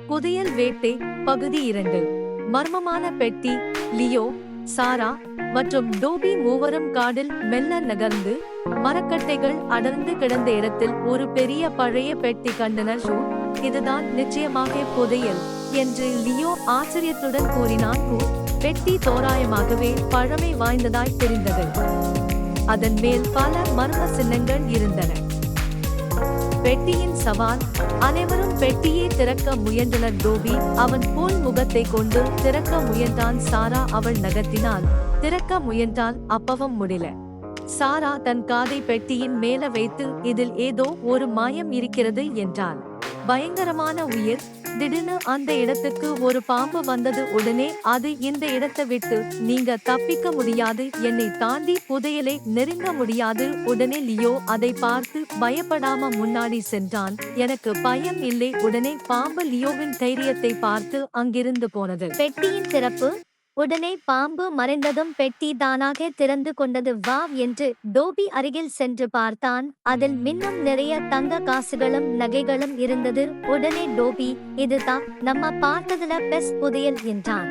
புதையல் வேட்டை பகுதி 2. மர்மமான பெட்டி. லியோ, சாரா மற்றும் டோபி மூவரும் காடில் மெல்ல நகர்ந்து மரக்கட்டைகள் அடர்ந்து கிடந்த இடத்தில் ஒரு பெரிய பழைய பெட்டி கண்டனர். இதுதான் நிச்சயமாக புதையல் என்று லியோ ஆச்சரியத்துடன் கூறினான். பெட்டி தோராயமாகவே பழமை வாய்ந்ததாய் தெரிந்தது. அதன் மேல் பல மர்ம சின்னங்கள் இருந்தன. பெட்டியின் சவால். அனைவரும் பெட்டியை திறக்க முயன்றனர். டோபி அவன் போல் முகத்தை கொண்டு திறக்க முயன்றான். சாரா அவள் நகர்த்தினாள். திறக்க முயன்றால் அப்பவும் முடியல. சாரா தன் காதை பெட்டியின் மேல வைத்து இதில் ஏதோ ஒரு மாயம் இருக்கிறது என்றாள். பயங்கரமான உயிர். திடீர்னு அந்த இடத்துக்கு ஒரு பாம்பு வந்தது. உடனே அது இந்த இடத்தை விட்டு நீங்க தப்பிக்க முடியாது, என்னை தாண்டி புதையலை நெருங்க முடியாது. உடனே லியோ அதை பார்த்து பயப்படாம முன்னாடி சென்றான். எனக்கு பயம் இல்லை. உடனே பாம்பு லியோவின் தைரியத்தை பார்த்து அங்கிருந்து போனது. பெட்டியின் திறப்பு. உடனே பாம்பு மறைந்ததும் பெட்டி தானாக திறந்து கொண்டது. வாவ் என்று டோபி அருகில் சென்று பார்த்தான். அதில் மின்னும் நிறைய தங்க காசுகளும் நகைகளும் இருந்தது. உடனே டோபி, இதுதான் நம்ம பார்த்ததுல பெஸ்ட் புதையல் என்றான்.